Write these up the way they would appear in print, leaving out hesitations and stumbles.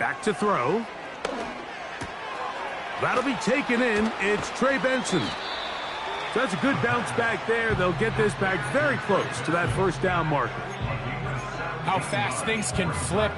Back to throw. That'll be taken in. It's Trey Benson. So that's a good bounce back there. They'll get this back very close to that first down marker. How fast things can flip.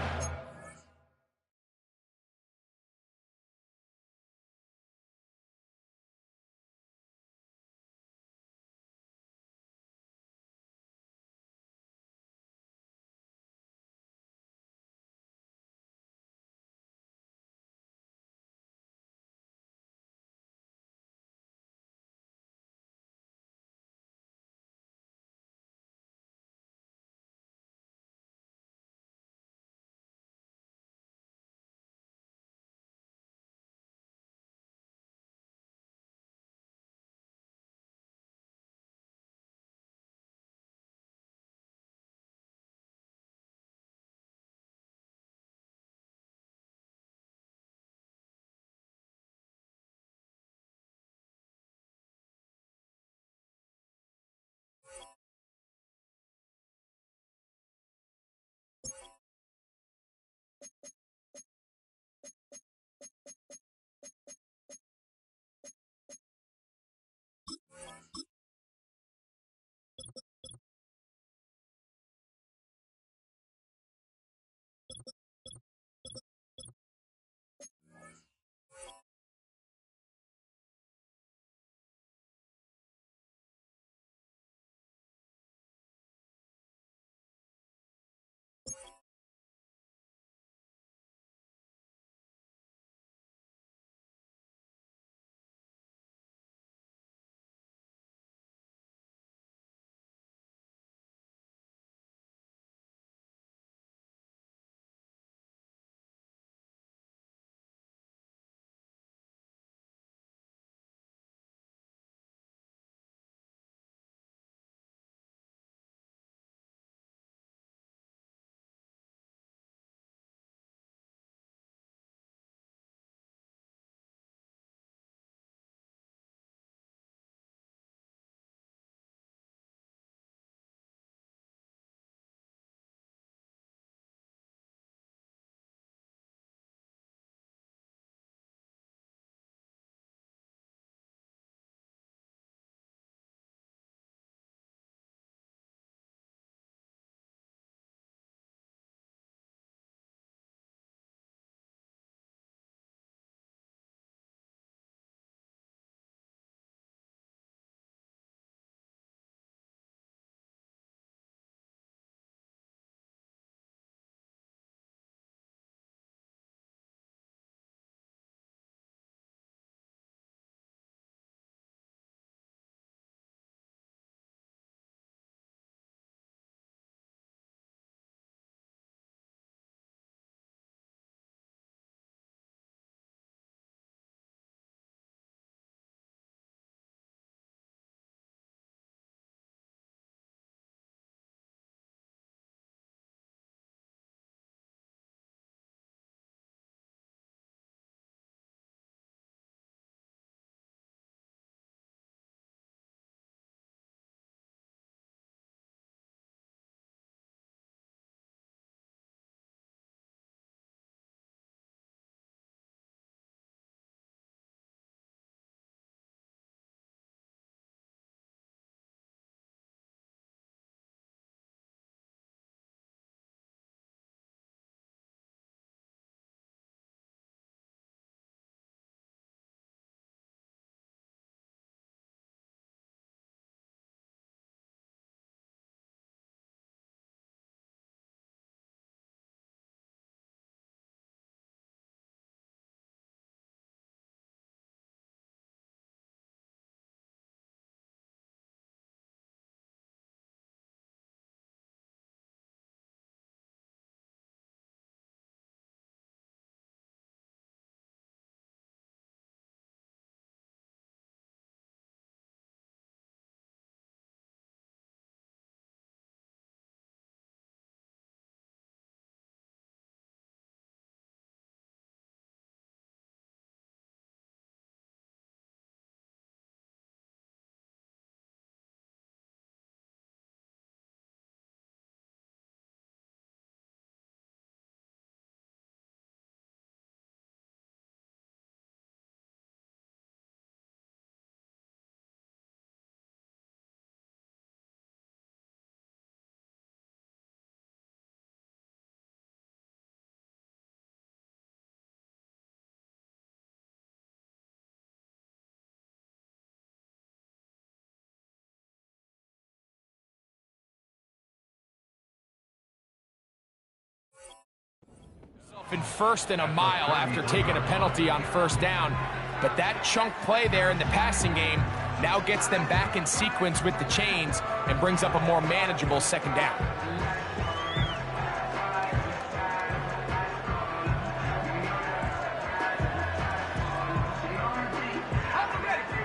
And first and a mile after taking a penalty on first down. But that chunk play there in the passing game now gets them back in sequence with the chains and brings up a more manageable second down.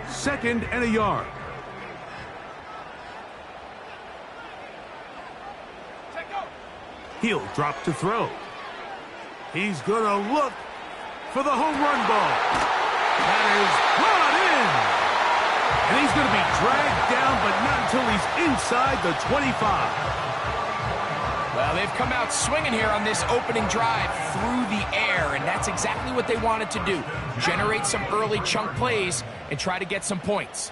Second and a yard. He'll drop to throw. He's going to look for the home run ball. That is brought in. And he's going to be dragged down, but not until he's inside the 25. Well, they've come out swinging here on this opening drive through the air, and that's exactly what they wanted to do. Generate some early chunk plays and try to get some points.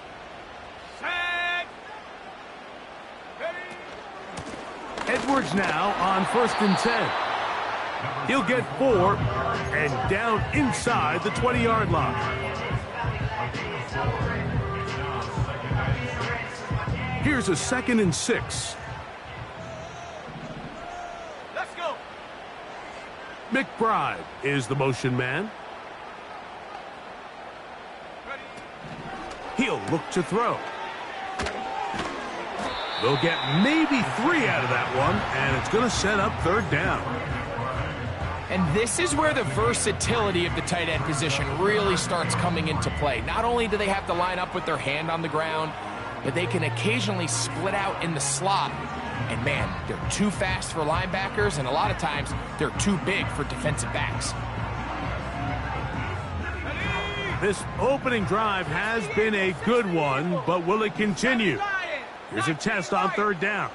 Edwards now on 1st and 10. He'll get 4 and down inside the 20-yard line. Here's a 2nd and 6. Let's go. McBride is the motion man. He'll look to throw. They'll get maybe 3 out of that one, and it's going to set up 3rd down. And this is where the versatility of the tight end position really starts coming into play. Not only do they have to line up with their hand on the ground, but they can occasionally split out in the slot. And man, they're too fast for linebackers, and a lot of times they're too big for defensive backs. This opening drive has been a good one, but will it continue? Here's a test on 3rd down.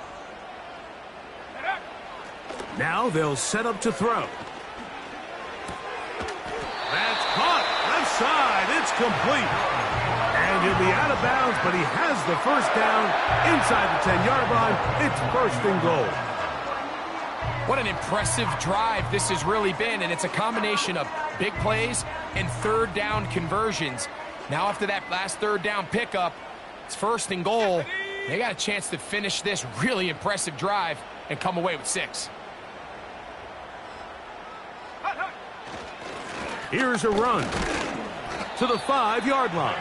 Now they'll set up to throw. That's caught. Left side. It's complete. And he'll be out of bounds, but he has the 1st down inside the 10-yard line. It's 1st and goal. What an impressive drive this has really been, and it's a combination of big plays and 3rd down conversions. Now after that last 3rd down pickup, it's 1st and goal. They got a chance to finish this really impressive drive and come away with 6. Here's a run to the 5-yard line.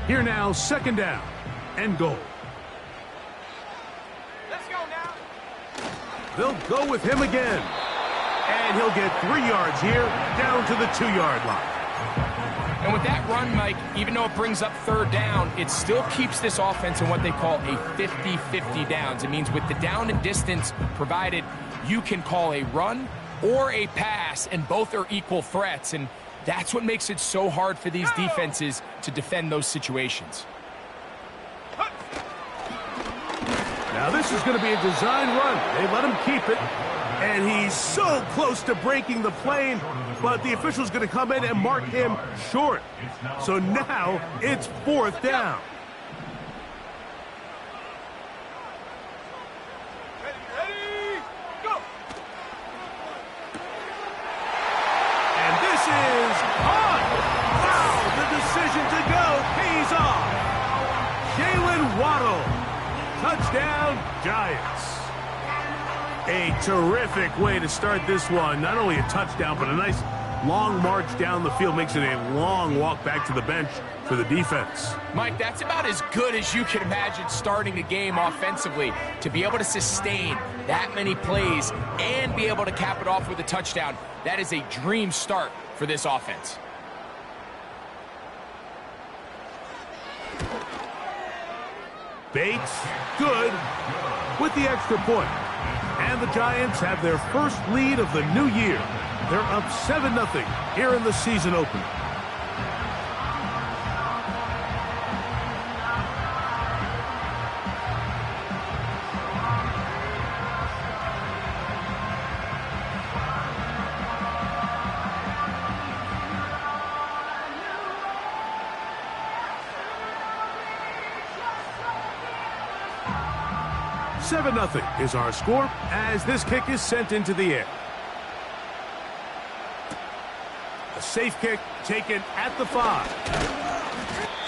Here now, 2nd down and goal. Let's go now. They'll go with him again. And he'll get 3 yards here, down to the 2-yard line. And with that run, Mike, even though it brings up 3rd down, it still keeps this offense in what they call a 50-50 downs. It means with the down and distance provided, you can call a run or a pass, and both are equal threats. And that's what makes it so hard for these defenses to defend those situations. Now this is going to be a design run. They let him keep it. And he's so close to breaking the plane, but the official's going to come in and mark him short. So now it's 4th down. Ready, go. And this is on. Wow, the decision to go pays off. Jalen Waddle. Touchdown, Giants. A terrific way to start this one. Not only a touchdown, but a nice long march down the field. Makes it a long walk back to the bench for the defense. Mike, that's about as good as you can imagine starting a game offensively. To be able to sustain that many plays and be able to cap it off with a touchdown, that is a dream start for this offense. Bates, good, with the extra point. And the Giants have their first lead of the new year. They're up 7-0 here in the season opener. Nothing is our score as this kick is sent into the air. A safe kick taken at the 5.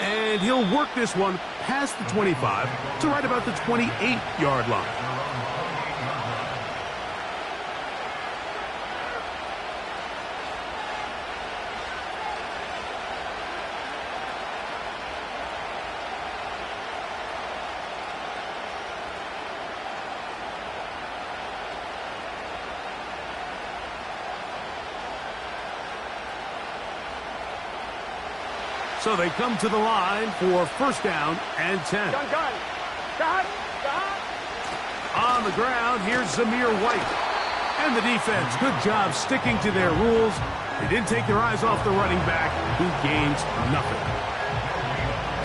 And he'll work this one past the 25 to right about the 28-yard line. So they come to the line for first down and 10. Gun. On the ground, here's Zamir White. And the defense, good job sticking to their rules. They didn't take their eyes off the running back, who gains nothing.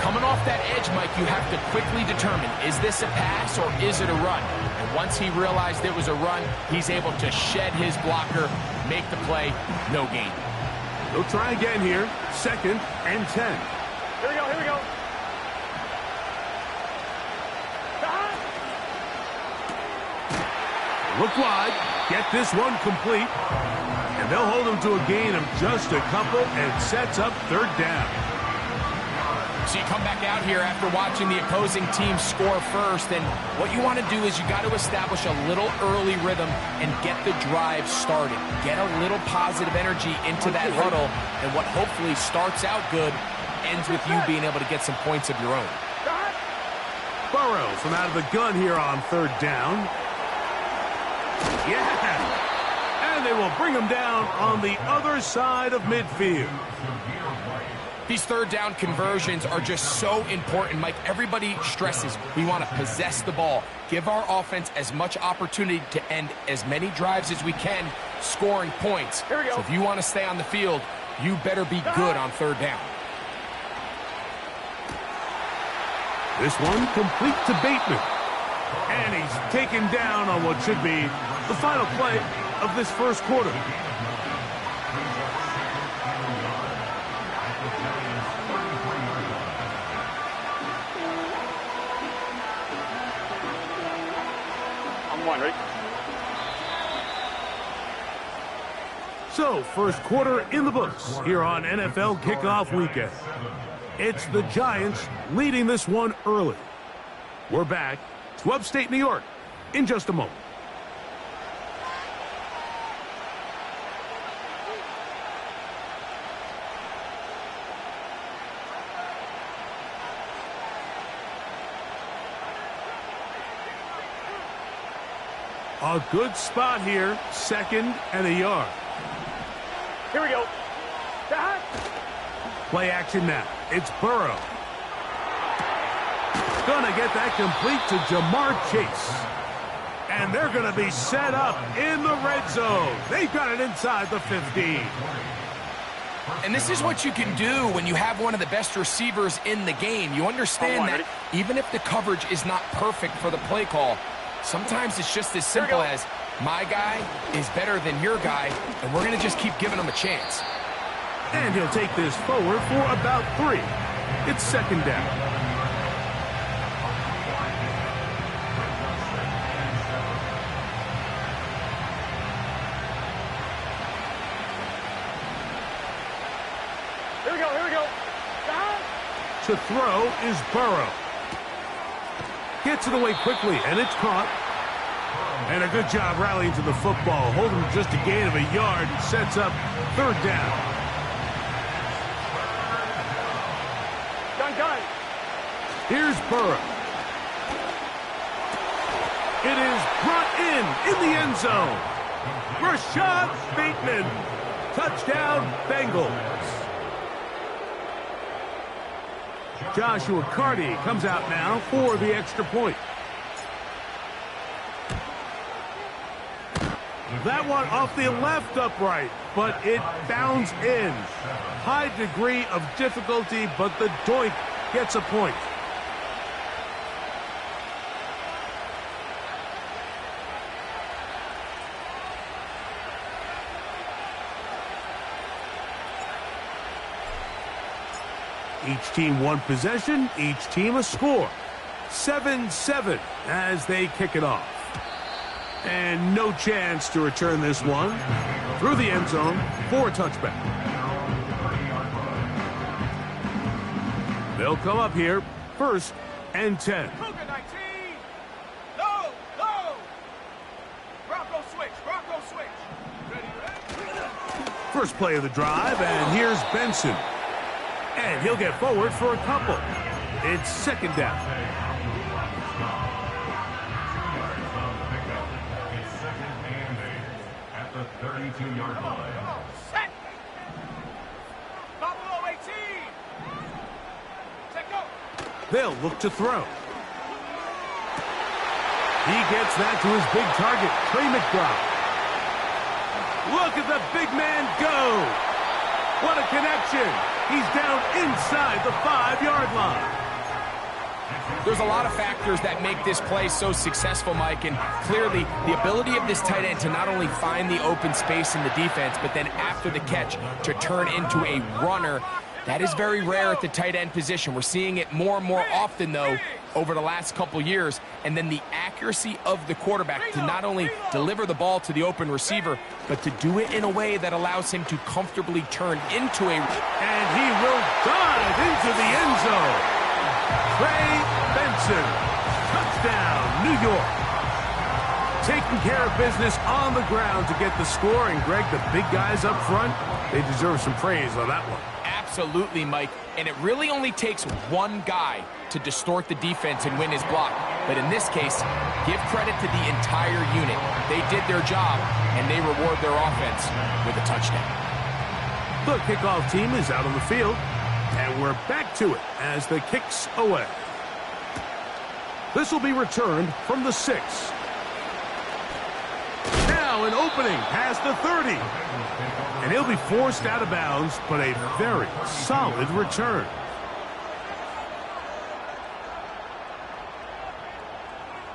Coming off that edge, Mike, you have to quickly determine, is this a pass or is it a run? And once he realized it was a run, he's able to shed his blocker, make the play, no gain. They'll try again here. Second and 10. Here we go. Look wide. Get this one complete. And they'll hold him to a gain of just a couple and sets up third down. So you come back out here after watching the opposing team score first, and what you want to do is you got to establish a little early rhythm and get the drive started. Get a little positive energy into that huddle, and what hopefully starts out good ends with you being able to get some points of your own. Burrow from out of the gun here on third down. Yeah! And they will bring him down on the other side of midfield. These third down conversions are just so important, Mike. Everybody stresses we want to possess the ball, give our offense as much opportunity to end as many drives as we can, scoring points. Here we go. So if you want to stay on the field, you better be good on third down. This one complete to Bateman. And he's taken down on what should be the final play of this first quarter. Ready? So, first quarter in the books here on NFL Kickoff Weekend. It's the Giants leading this one early. We're back to upstate New York in just a moment. A good spot here, second and a yard. Here we go. Play action now. It's Burrow. Gonna get that complete to Jamar Chase. And they're gonna be set up in the red zone. They've got it inside the 15. And this is what you can do when you have one of the best receivers in the game. You understand that even if the coverage is not perfect for the play call, sometimes it's just as simple as my guy is better than your guy, and we're going to just keep giving him a chance. And he'll take this forward for about 3. It's second down. Here we go. To throw is Burrow. Gets it away quickly, and it's caught. And a good job rallying to the football. Holding just a gain of a yard and sets up third down. Gun. Here's Burrow. It is brought in the end zone. Rashad Bateman. Touchdown, Bengals. Joshua Carty comes out now for the extra point. That one off the left upright, but it bounds in. High degree of difficulty, but the doink gets a point. Each team one possession, each team a score. 7-7 as they kick it off. And no chance to return this one through the end zone for a touchback. They'll come up here, 1st and 10. Cougar 19. No, no. Bronco switch, Bronco switch. Ready? First play of the drive, and here's Benson. And he'll get forward for a couple. It's 2nd down. It's 2nd and 8 at the 32-yard line. Set. Buffalo 18. Set go. They'll look to throw. He gets that to his big target, Trey McBride. Look at the big man go. What a connection. He's down inside the 5-yard line. There's a lot of factors that make this play so successful, Mike, and clearly the ability of this tight end to not only find the open space in the defense, but then after the catch to turn into a runner. That is very rare at the tight end position. We're seeing it more and more often, though, over the last couple years. And then the accuracy of the quarterback to not only deliver the ball to the open receiver, but to do it in a way that allows him to comfortably turn into a... And he will dive into the end zone. Trey Benson, touchdown, New York. Taking care of business on the ground to get the score. And, Greg, the big guys up front, they deserve some praise on that one. Absolutely, Mike. And it really only takes one guy to distort the defense and win his block. But in this case, give credit to the entire unit. They did their job, and they reward their offense with a touchdown. The kickoff team is out on the field, and we're back to it as the kick's away. This will be returned from the 6. Now an opening past the 30. And he'll be forced out of bounds, but a very solid return.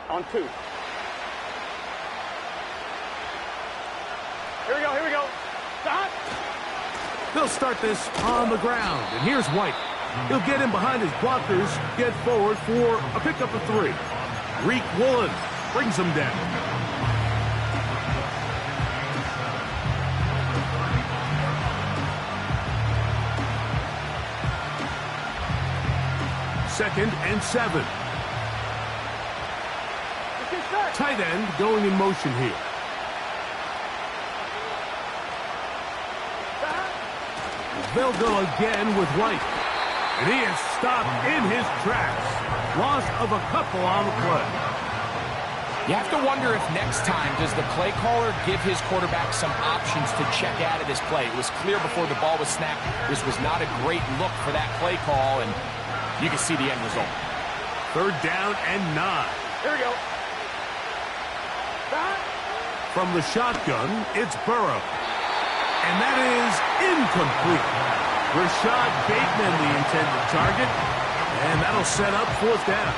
On 2. Here we go, here we go. Stop. They'll start this on the ground, and here's White. He'll get in behind his blockers, get forward for a pickup of 3. Reek Woolen brings him down. Second and 7. Tight end going in motion here. They'll go again with White. And he is stopped in his tracks. Loss of a couple on the play. You have to wonder if next time does the play caller give his quarterback some options to check out of this play. It was clear before the ball was snapped. This was not a great look for that play call, and you can see the end result. 3rd down and 9. Here we go. Stop. From the shotgun, it's Burrow. And that is incomplete. Rashad Bateman, the intended target. And that'll set up 4th down.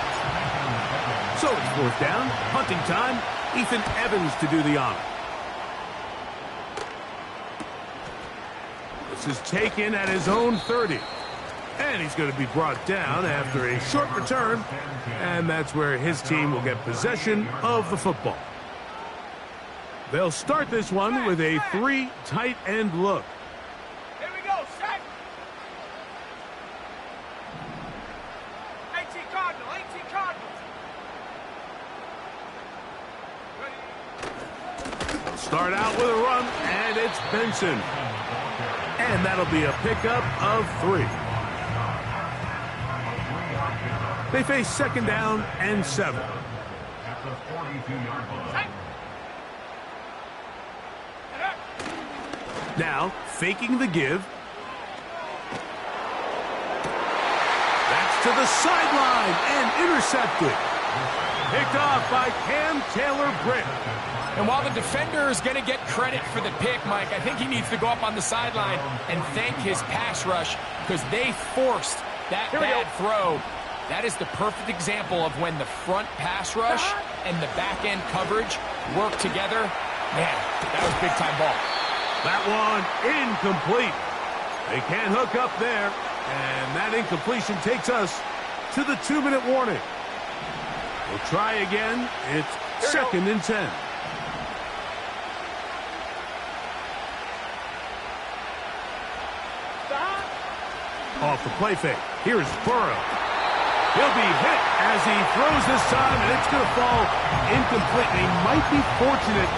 So it's 4th down, punting time. Ethan Evans to do the honor. This is taken at his own 30. And he's going to be brought down after a short return. And that's where his team will get possession of the football. They'll start this one with a 3 tight end look. Here we go, set. 18 Cardinal, 18 Cardinals. They'll start out with a run, and it's Benson. And that'll be a pickup of 3. They face 2nd down and 7. At the 42-yard line. Now, faking the give. That's to the sideline and intercepted. Picked off by Cam Taylor-Britt. And while the defender is going to get credit for the pick, Mike, I think he needs to go up on the sideline and thank his pass rush because they forced that bad throw. That is the perfect example of when the front pass rush and the back end coverage work together. Man, that was big-time ball. That one incomplete. They can't hook up there. And that incompletion takes us to the 2-minute warning. We'll try again. It's 2nd and 10. Off the play fake. Here's Burrow. He'll be hit as he throws this time, and it's going to fall incomplete. He might be fortunate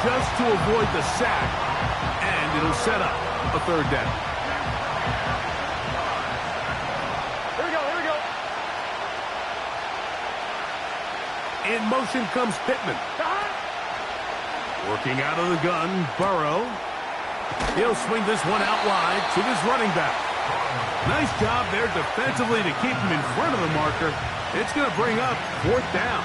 just to avoid the sack, and it'll set up a third down. Here we go, here we go. In motion comes Pittman. Working out of the gun, Burrow. He'll swing this one out wide to his running back. Nice job there defensively to keep him in front of the marker. It's going to bring up fourth down.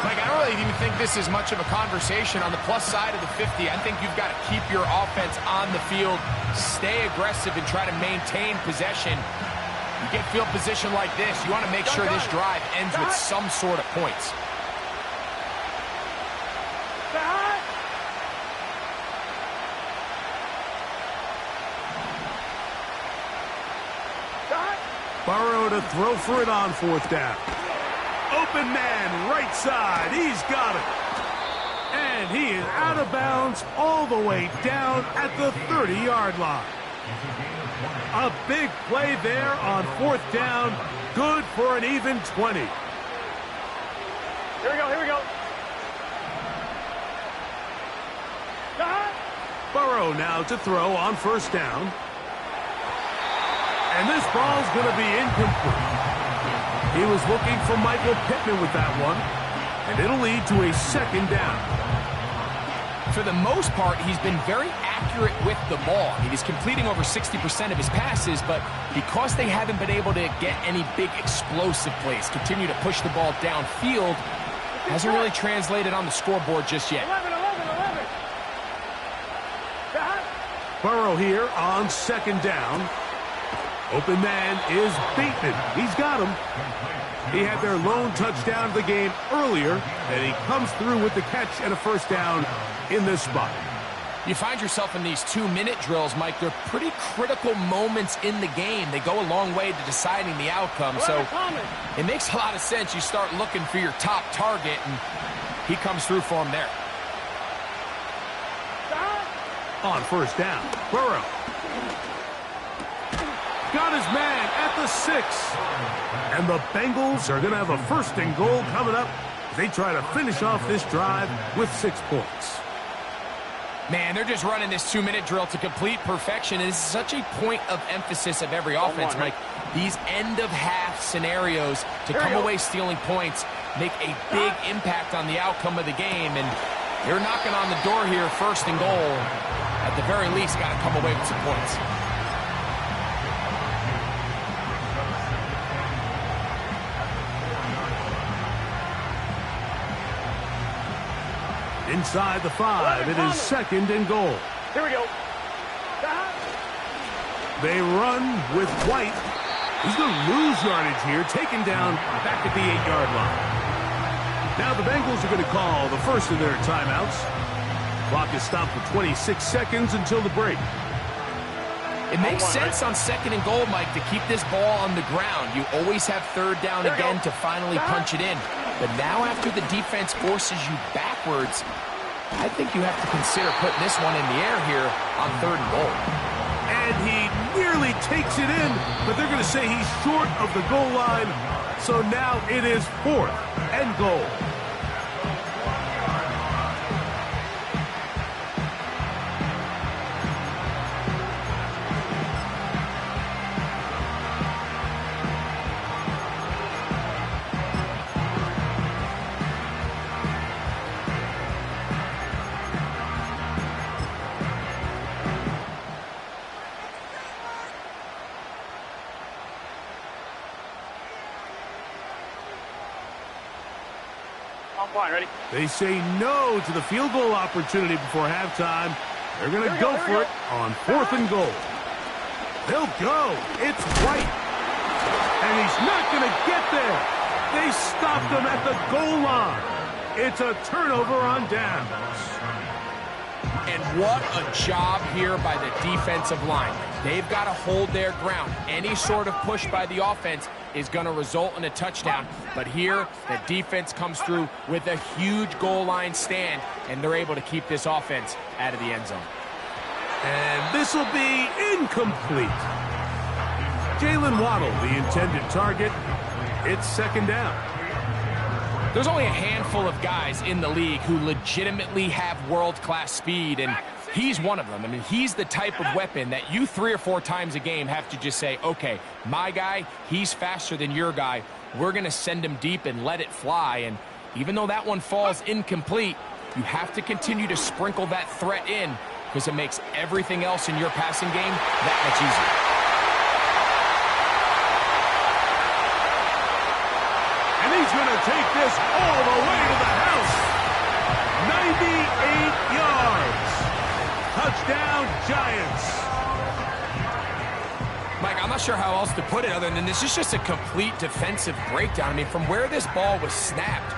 Like, I don't really even think this is much of a conversation on the plus side of the 50. I think you've got to keep your offense on the field, stay aggressive, and try to maintain possession. You get field position like this, you want to make sure this drive ends with some sort of points. Burrow to throw for it on fourth down. Open man, right side. He's got it. And he is out of bounds all the way down at the 30-yard line. A big play there on fourth down. Good for an even 20. Here we go, here we go. Burrow now to throw on first down. And this ball's going to be incomplete. He was looking for Michael Pittman with that one. And it'll lead to a second down. For the most part, he's been very accurate with the ball. I mean, he's completing over 60% of his passes, but because they haven't been able to get any big explosive plays, continue to push the ball downfield, hasn't really translated on the scoreboard just yet. 11. Burrow here on second down. Open man is Bateman. He's got him. He had their lone touchdown of the game earlier, and he comes through with the catch and a first down in this spot. You find yourself in these 2-minute drills, Mike. They're pretty critical moments in the game. They go a long way to deciding the outcome, so it makes a lot of sense. You start looking for your top target, and he comes through for him there. On first down, Burrow. Got his man at the 6. And the Bengals are going to have a first and goal coming up as they try to finish off this drive with 6 points. Man, they're just running this 2-minute drill to complete perfection. And it's such a point of emphasis of every offense, Mike. These end-of-half scenarios to come away stealing points make a big impact on the outcome of the game. And they're knocking on the door here, first and goal. At the very least, got to come away with some points. Inside the 5, it is second and goal. Here we go. They run with White. He's going to lose yardage here, taken down back at the 8-yard line. Now the Bengals are going to call the first of their timeouts. Clock is stopped for 26 seconds until the break. It makes sense on second and goal, Mike, to keep this ball on the ground. You always have third down again to finally punch it in. But now after the defense forces you backwards, I think you have to consider putting this one in the air here on third and goal. And he nearly takes it in, but they're going to say he's short of the goal line. So now it is fourth and goal. Ready? They say no to the field goal opportunity before halftime. They're going to go for it on fourth and goal. They'll go. It's White. And he's not going to get there. They stopped him at the goal line. It's a turnover on downs. And what a job here by the defensive line. They've got to hold their ground. Any sort of push by the offense is going to result in a touchdown. But here, the defense comes through with a huge goal line stand, and they're able to keep this offense out of the end zone. And this will be incomplete. Jalen Waddle, the intended target. It's second down. There's only a handful of guys in the league who legitimately have world-class speed, and he's one of them. I mean, he's the type of weapon that you 3 or 4 times a game have to just say, okay, my guy, he's faster than your guy. We're going to send him deep and let it fly. And even though that one falls incomplete, you have to continue to sprinkle that threat in because it makes everything else in your passing game that much easier. And he's going to take this all the way to the house. 98 yards. Touchdown, Giants. Mike, I'm not sure how else to put it other than this is just a complete defensive breakdown. I mean, from where this ball was snapped,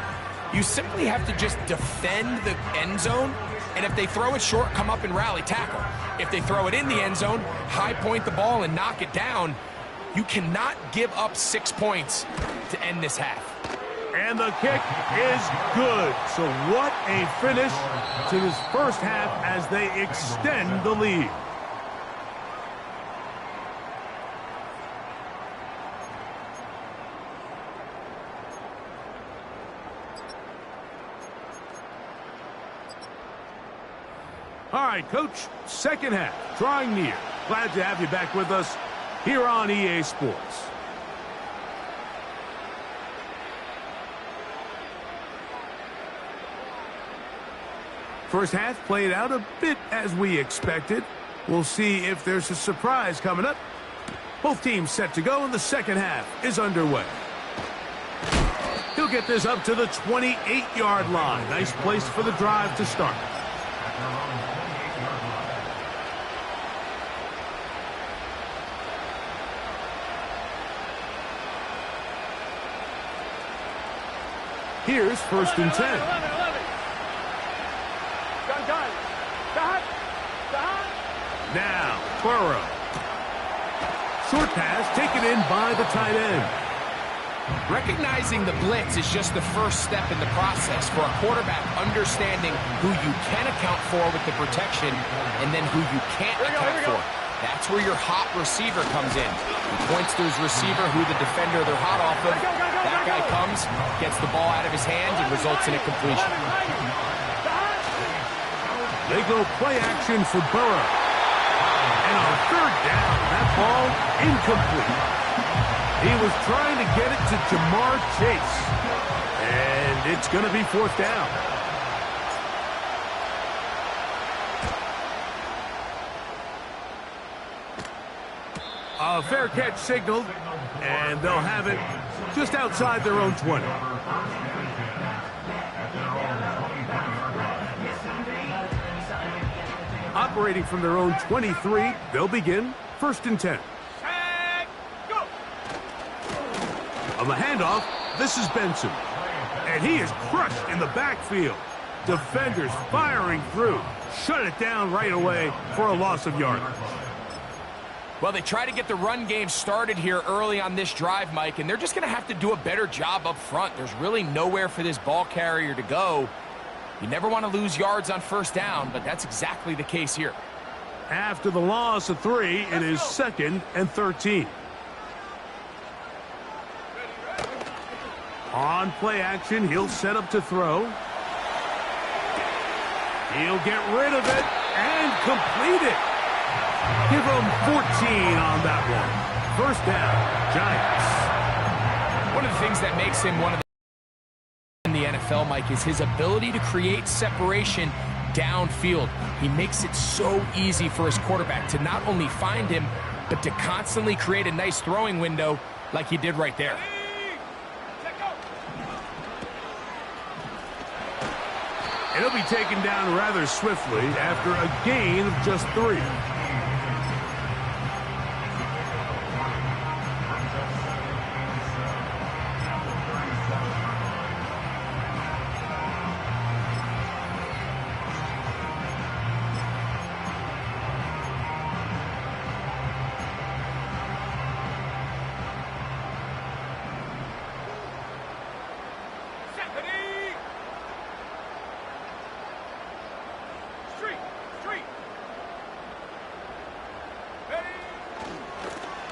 you simply have to just defend the end zone, and if they throw it short, come up and rally tackle. If they throw it in the end zone, high point the ball and knock it down. You cannot give up 6 points to end this half. And the kick is good. So what a finish to this first half as they extend the lead. All right, Coach, second half, drawing near. Glad to have you back with us here on EA Sports. First half played out a bit as we expected. We'll see if there's a surprise coming up. Both teams set to go, and the second half is underway. He'll get this up to the 28-yard line. Nice place for the drive to start. Here's first and 10. Now, Burrow. Short pass taken in by the tight end. Recognizing the blitz is just the first step in the process for a quarterback understanding who you can account for with the protection and then who you can't account for. That's where your hot receiver comes in. He points to his receiver who the defender they're hot off of. That guy comes, gets the ball out of his hands, and results in a completion. They go play action for Burrow. And on third down, that ball incomplete. He was trying to get it to Jamar Chase. And it's going to be fourth down. A fair catch signaled, and they'll have it just outside their own 20. Operating from their own 23, they'll begin first and 10. On the handoff, this is Benson. And he is crushed in the backfield. Defenders firing through. Shut it down right away for a loss of yardage. Well, they try to get the run game started here early on this drive, Mike, and they're just going to have to do a better job up front. There's really nowhere for this ball carrier to go. You never want to lose yards on first down, but that's exactly the case here. After the loss of 3, it is second and 13. On play action, he'll set up to throw. He'll get rid of it and complete it. Give him 14 on that one. First down, Giants. One of the things that makes him one of the in the NFL, Mike, is his ability to create separation downfield. He makes it so easy for his quarterback to not only find him, but to constantly create a nice throwing window like he did right there. It'll be taken down rather swiftly after a gain of just 3.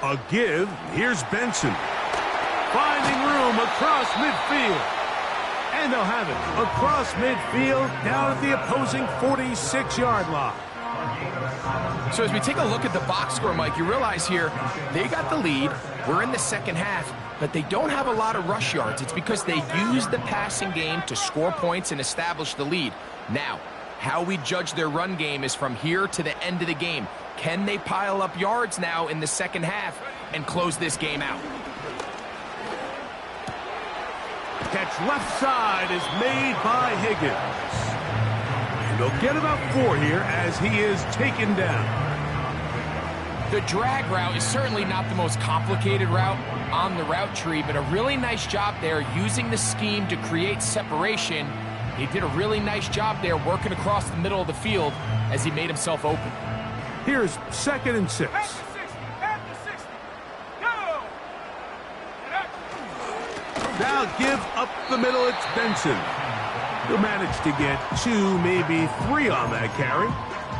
A give. Here's Benson. Finding room across midfield. And they'll have it across midfield down at the opposing 46-yard line. So as we take a look at the box score, Mike, you realize here they got the lead. We're in the second half, but they don't have a lot of rush yards. It's because they use the passing game to score points and establish the lead. Now, how we judge their run game is from here to the end of the game. Can they pile up yards now in the second half and close this game out? Catch left side is made by Higgins. And they'll get about 4 here as he is taken down. The drag route is certainly not the most complicated route on the route tree, but a really nice job there using the scheme to create separation. He did a really nice job there working across the middle of the field as he made himself open. Here's 2nd and 6. Now give up the middle, it's Benson. He'll manage to get 2, maybe 3 on that carry.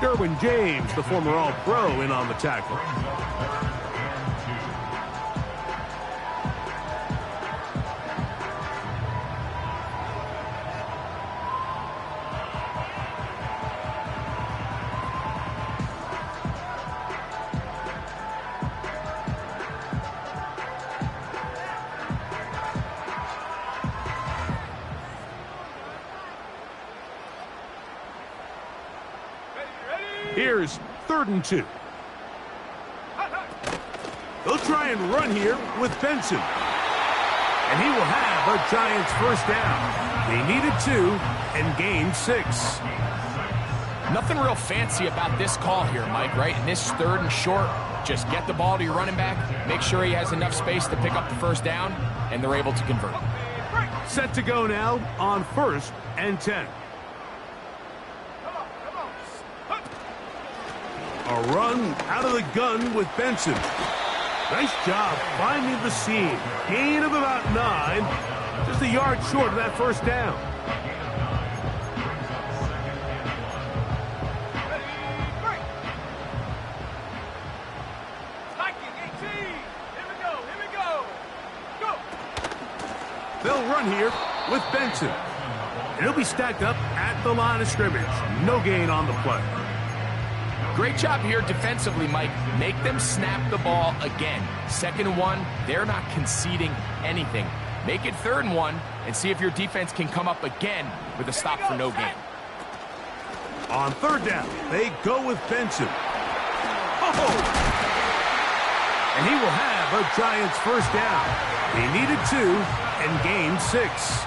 Derwin James, the former All-Pro, in on the tackle. Here's 3rd and 2. They'll try and run here with Benson. And he will have a Giants first down. They needed 2 and gained 6. Nothing real fancy about this call here, Mike, right? In this 3rd and short, just get the ball to your running back, make sure he has enough space to pick up the first down, and they're able to convert. Set to go now on 1st and 10. A run out of the gun with Benson. Nice job finding the seam. Gain of about 9. Just a yard short of that first down. They'll run here with Benson. And he'll be stacked up at the line of scrimmage. No gain on the play. Great job here defensively, Mike. Make them snap the ball again. 2nd and 1, they're not conceding anything. Make it 3rd and 1 and see if your defense can come up again with a stop for no gain. On 3rd down, they go with Benson. Oh! And he will have a Giants first down. He needed 2 and gained 6.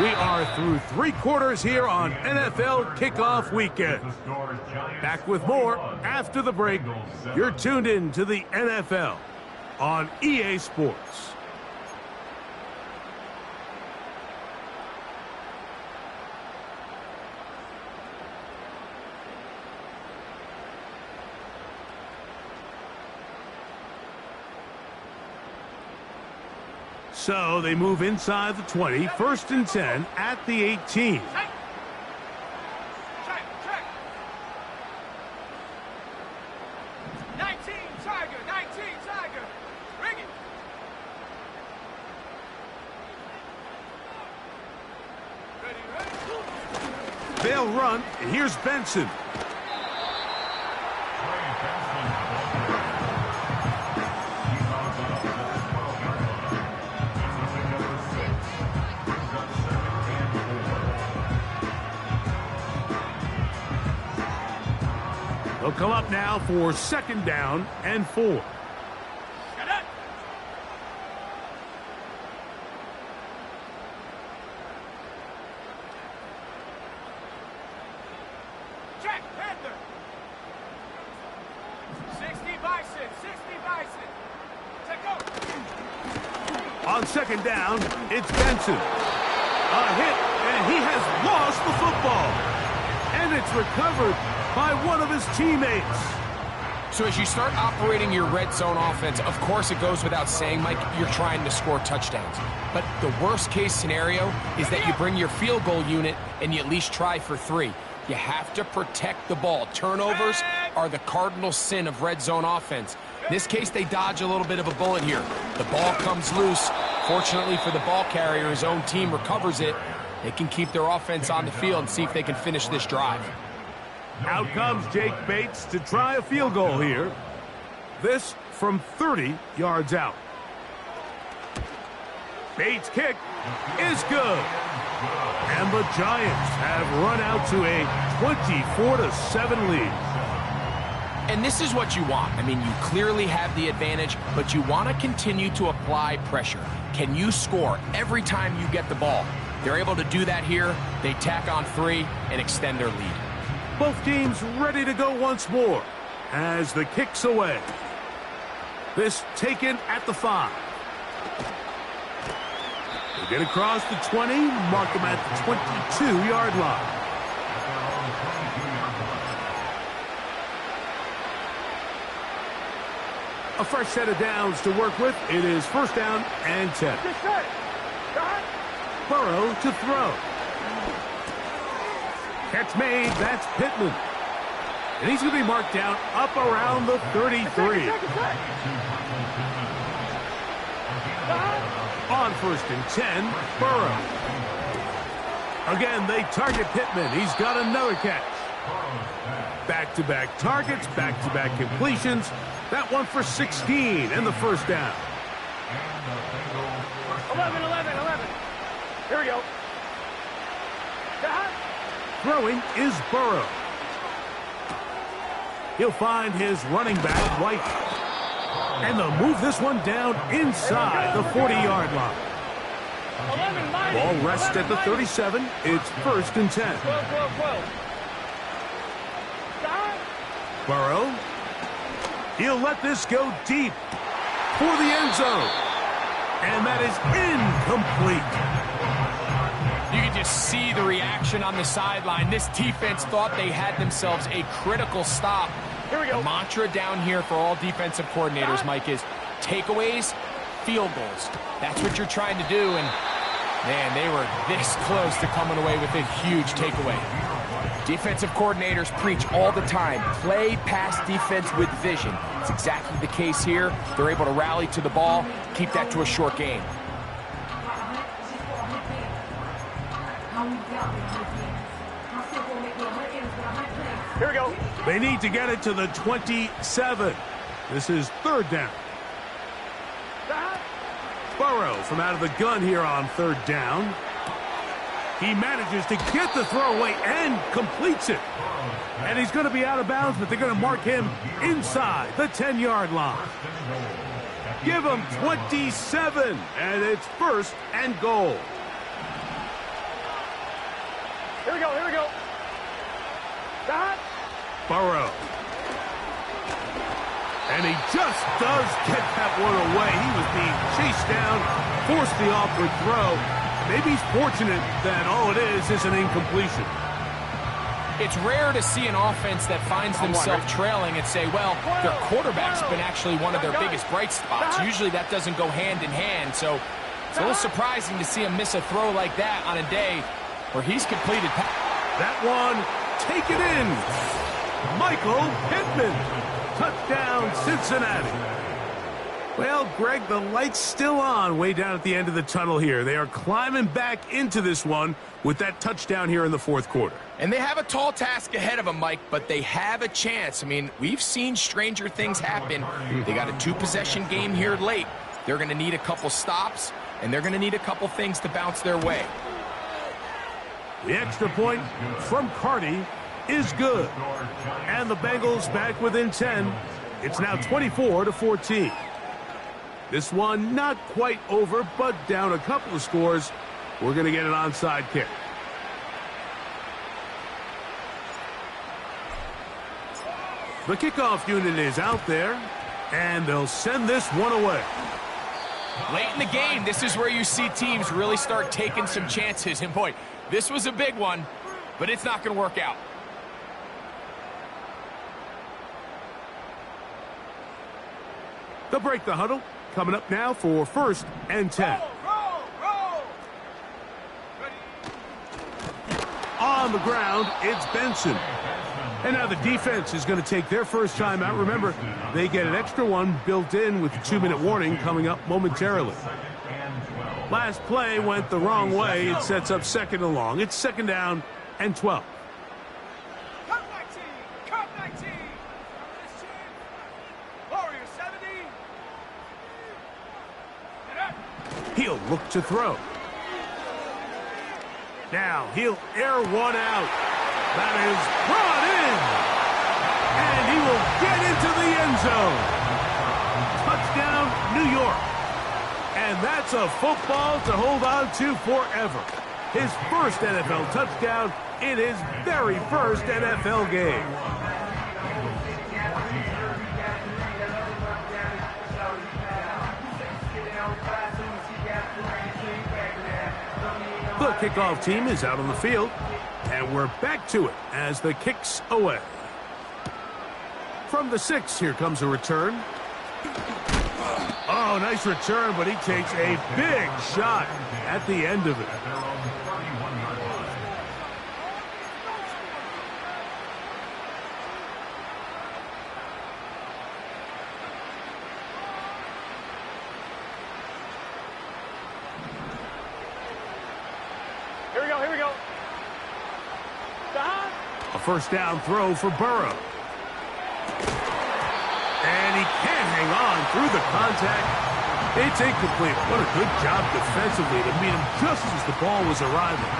We are through 3 quarters here on NFL Kickoff Weekend. Back with more after the break. You're tuned in to the NFL on EA Sports. So they move inside the 20, 1st and 10 at the 18. Check. 19, Tiger. Bring it. Ready. They'll run, and here's Benson. They'll come up now for 2nd down and 4. Get it. Check, Panther. 60 Bison. Take over. On 2nd down, it's Benson. A hit, and he has lost the football. And it's recovered by one of his teammates. So as you start operating your red zone offense, of course it goes without saying, Mike, you're trying to score touchdowns. But the worst case scenario is that you bring your field goal unit and you at least try for 3. You have to protect the ball. Turnovers are the cardinal sin of red zone offense. In this case, they dodge a little bit of a bullet here. The ball comes loose. Fortunately for the ball carrier, his own team recovers it. They can keep their offense on the field and see if they can finish this drive. Out comes Jake Bates to try a field goal here. This from 30 yards out. Bates' kick is good. And the Giants have run out to a 24-7 lead. And this is what you want. I mean, you clearly have the advantage, but you want to continue to apply pressure. Can you score every time you get the ball? They're able to do that here. They tack on 3 and extend their lead. Both teams ready to go once more as the kick's away. This taken at the 5. They get across the 20, mark them at the 22-yard line. A fresh set of downs to work with. It is first down and 10. Burrow to throw. Catch made, that's Pittman. And he's going to be marked down up around the 33. On first and 10, Burrow. Again, they target Pittman. He's got another catch. Back-to-back targets, back-to-back completions. That one for 16 and the first down. 11. Here we go. Throwing is Burrow. He'll find his running back, White. And they'll move this one down inside the 40-yard line. Ball rests at the 37. It's first and 10. 12. Burrow. He'll let this go deep for the end zone. And that is incomplete. You can just see the reaction on the sideline. This defense thought they had themselves a critical stop. Here we go. The mantra down here for all defensive coordinators, Mike, is takeaways, field goals. That's what you're trying to do, and man, they were this close to coming away with a huge takeaway. Defensive coordinators preach all the time, play pass defense with vision. It's exactly the case here. They're able to rally to the ball, keep that to a short game. Here we go. They need to get it to the 27. This is third down. Burrow from out of the gun here on third down. He manages to get the throw away and completes it. And he's going to be out of bounds, but they're going to mark him inside the 10-yard line. Give him 27, and it's first and goal. Here we go. Burrow. And he just does get that one away. He was being chased down, forced the awkward throw. Maybe he's fortunate that all it is an incompletion. It's rare to see an offense that finds themselves trailing and say, well, their quarterback's been actually one of their biggest bright spots. Usually that doesn't go hand in hand, so it's a little surprising to see him miss a throw like that on a day where he's completed. That one taken in. Michael Pittman. Touchdown, Cincinnati. Well, Greg, the light's still on way down at the end of the tunnel here. They are climbing back into this one with that touchdown here in the fourth quarter. And they have a tall task ahead of them, Mike, but they have a chance. I mean, we've seen stranger things happen. They got a 2-possession game here late. They're going to need a couple stops, and they're going to need a couple things to bounce their way. The extra point from Carty is good. And the Bengals back within 10. It's now 24-14. This one not quite over, but down a couple of scores. We're going to get an onside kick. The kickoff unit is out there, and they'll send this one away. Late in the game, this is where you see teams really start taking some chances. And boy, this was a big one, but it's not going to work out. They'll break the huddle. Coming up now for 1st and 10. On the ground, it's Benson. And now the defense is going to take their first time out. Remember, they get an extra one built in with the 2-minute warning coming up momentarily. Last play went the wrong way. It sets up 2nd and long. It's 2nd down and 12. He'll look to throw. Now he'll air one out. That is brought in. And he will get into the end zone. Touchdown, New York. And that's a football to hold on to forever. His first NFL touchdown in his very first NFL game. The kickoff team is out on the field, and we're back to it as the kick's away. From the 6, here comes a return. Oh, nice return, but he takes a big shot at the end of it. Here we go. A first down throw for Burrow. And he can't hang on through the contact. It's incomplete. What a good job defensively to meet him just as the ball was arriving.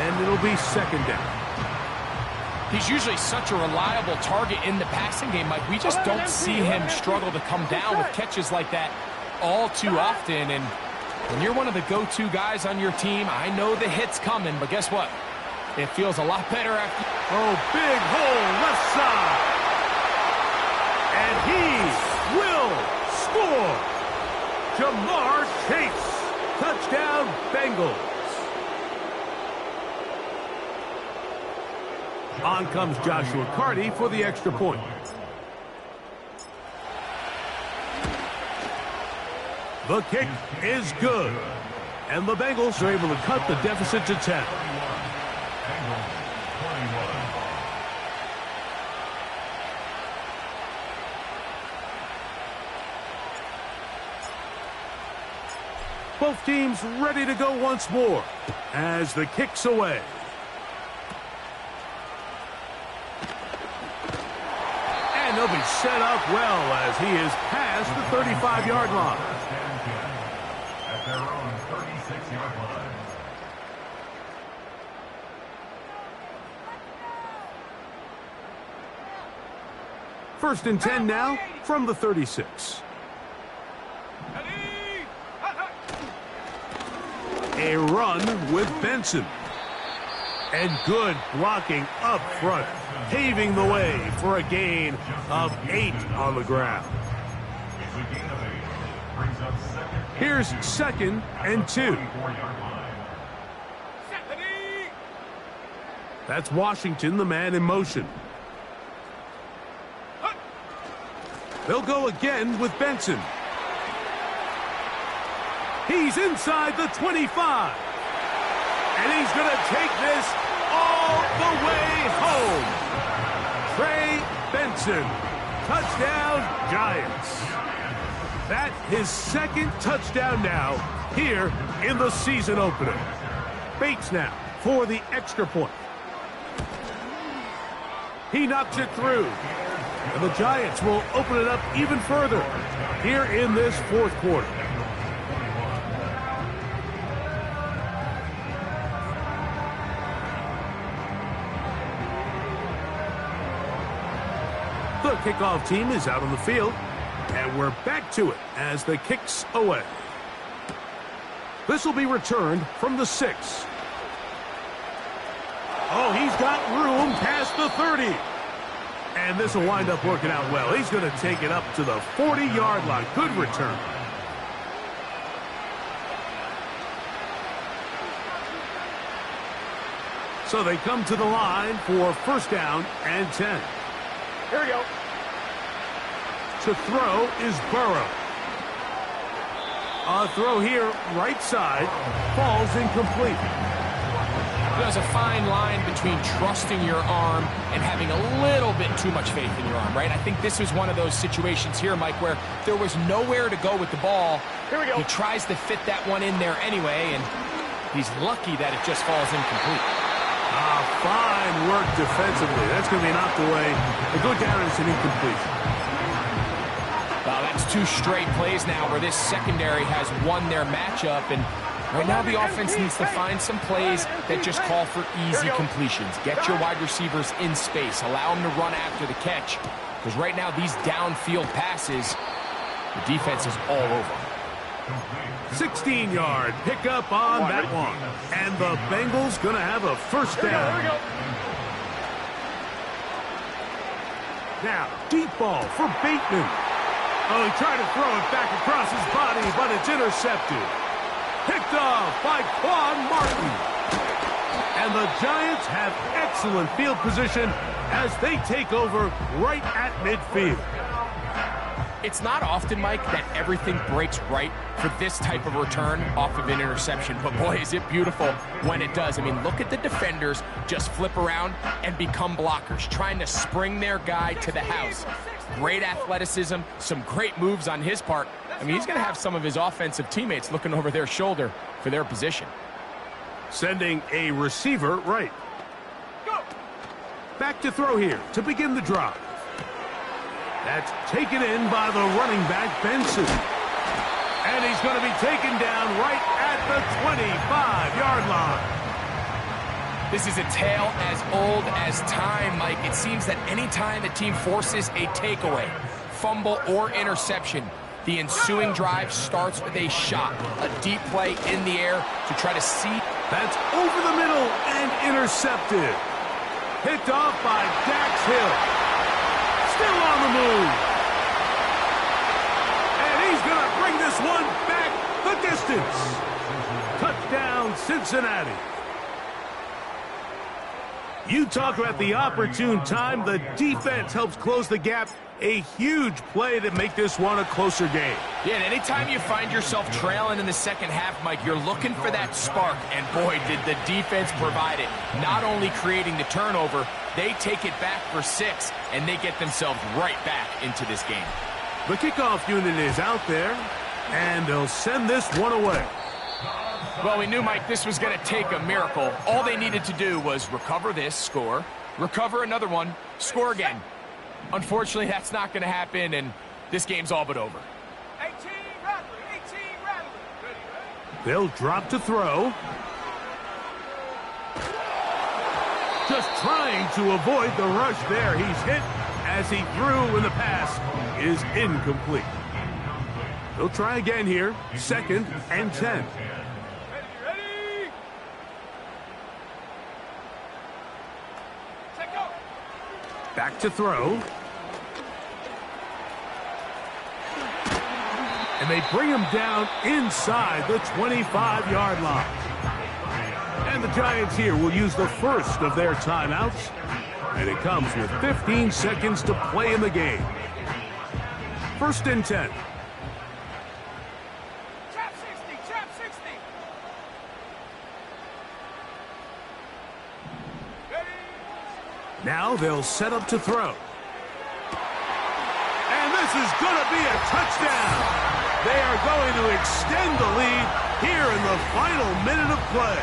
And it'll be 2nd down. He's usually such a reliable target in the passing game, Mike. We just don't see him struggle to come down with catches like that all too often. And when you're one of the go-to guys on your team, I know the hit's coming, but guess what? It feels a lot better after. Oh, big hole left side. And he will score. Jamar Chase. Touchdown, Bengals. On comes Joshua Carty for the extra point. The kick is good. And the Bengals are able to cut the deficit to 10. Both teams ready to go once more as the kick's away. And they'll be set up well as he is past the 35-yard line. At their own 36-yard line. 1st and 10 now from the 36. A run with Benson. And good blocking up front, paving the way for a gain of 8 on the ground. Here's 2nd and 2. That's Washington, the man in motion. They'll go again with Benson. He's inside the 25. And he's going to take this all the way home. Trey Benson. Touchdown, Giants. That's his 2nd touchdown now here in the season opener. Bates now for the extra point. He knocks it through. And the Giants will open it up even further here in this 4th quarter. The kickoff team is out on the field, and we're back to it as the kick's away. This will be returned from the 6. Oh, he's got room past the 30. And this will wind up working out well. He's going to take it up to the 40-yard line. Good return. So they come to the line for 1st down and 10. Here we go. To throw is Burrow. A throw here, right side, falls incomplete. There's a fine line between trusting your arm and having a little bit too much faith in your arm, right? I think this is one of those situations here, Mike, where there was nowhere to go with the ball. Here we go. He tries to fit that one in there anyway, and he's lucky that it just falls incomplete. Fine work defensively. That's going to be knocked away. They go down and it's an incomplete. Well, that's 2 straight plays now where this secondary has won their matchup, and right now the offense needs to find some plays that just call for easy completions. Get your wide receivers in space. Allow them to run after the catch, because right now these downfield passes, the defense is all over. 16-yard pickup on that one. And the Bengals going to have a first down. Here we go. Now, deep ball for Bateman. Oh, he tried to throw it back across his body, but it's intercepted. Picked off by Quan Martin. And the Giants have excellent field position as they take over right at midfield. It's not often, Mike, that everything breaks right for this type of return off of an interception. But boy, is it beautiful when it does. I mean, look at the defenders just flip around and become blockers, trying to spring their guy to the house. Great athleticism, some great moves on his part. I mean, he's going to have some of his offensive teammates looking over their shoulder for their position. Sending a receiver right. Back to throw here to begin the drive. That's taken in by the running back, Benson. And he's going to be taken down right at the 25-yard line. This is a tale as old as time, Mike. It seems that any time a team forces a takeaway, fumble, or interception, the ensuing drive starts with a shot, a deep play in the air to try to see. That's over the middle and intercepted. Picked off by Dax Hill. Still on the move. And he's going to bring this one back the distance. Touchdown, Cincinnati. You talk about the opportune time. The defense helps close the gap. A huge play to make this one a closer game. Yeah, and anytime you find yourself trailing in the second half, Mike, you're looking for that spark. And boy, did the defense provide it. Not only creating the turnover, they take it back for 6, and they get themselves right back into this game. The kickoff unit is out there, and they'll send this one away. Well, we knew, Mike, this was going to take a miracle. All they needed to do was recover this, score, recover another one, score again. Unfortunately, that's not going to happen, and this game's all but over. 18 Rattler. They'll drop to throw. Just trying to avoid the rush there. He's hit as he threw, and the pass is incomplete. They'll try again here. 2nd and 10. Ready. Set go. Back to throw. And they bring him down inside the 25-yard line. And the Giants here will use the first of their timeouts. And it comes with 15 seconds to play in the game. 1st and 10. Trap 60. Trap 60. Ready. Now they'll set up to throw. And this is going to be a touchdown. They are going to extend the lead here in the final minute of play.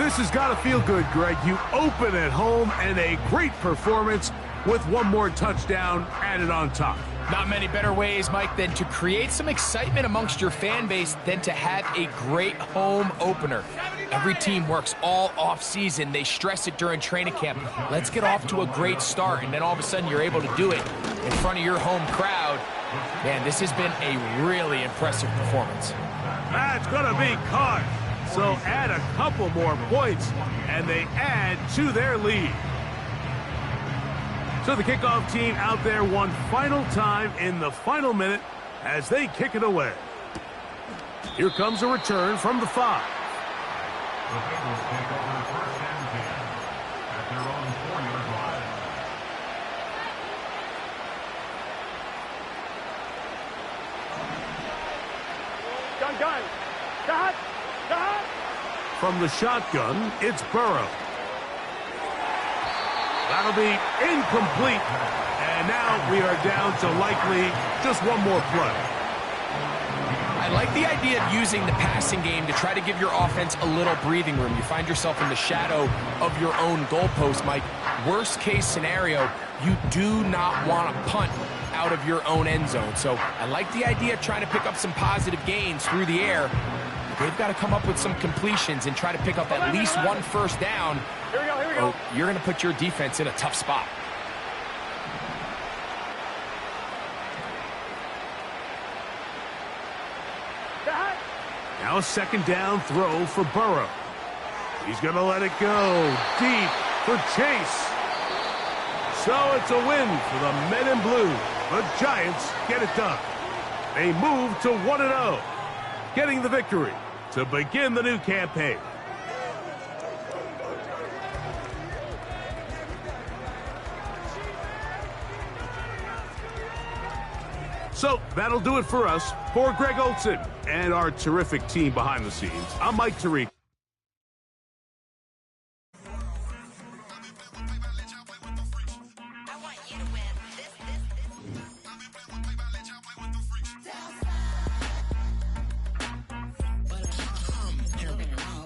This has got to feel good, Greg. You open at home and a great performance with one more touchdown added on top. Not many better ways, Mike, than to create some excitement amongst your fan base than to have a great home opener. Every team works all off-season. They stress it during training camp. Let's get off to a great start, and then all of a sudden you're able to do it in front of your home crowd. Man, this has been a really impressive performance. That's going to be caught. So add a couple more points, and they add to their lead. So the kickoff team out there one final time in the final minute as they kick it away. Here comes a return from the 5. The Bengals take over 1st and 10 at their own 4-yard line. 1 gun. Cut. Cut. From the shotgun, it's Burrow. That'll be incomplete. And now we are down to likely just one more play. I like the idea of using the passing game to try to give your offense a little breathing room. You find yourself in the shadow of your own goalpost, Mike. Worst case scenario, you do not want to punt out of your own end zone. So I like the idea of trying to pick up some positive gains through the air. They've got to come up with some completions and try to pick up at least one first down. Here we go, here we go. You're going to put your defense in a tough spot. Cut. Now a second down throw for Burrow. He's going to let it go deep for Chase. So it's a win for the Men in Blue. The Giants get it done. They move to 1-0, getting the victory to begin the new campaign. So that'll do it for us. For Greg Olson and our terrific team behind the scenes, I'm Mike Tariq.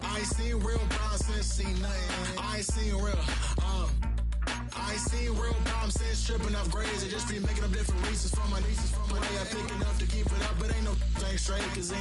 I ain't seen real brown since seen nothing. I ain't seen real, I ain't seen real problems since tripping up grades. It just be making up different reasons for my nieces, from my way I pick it up to keep it up, but ain't no thing straight, cause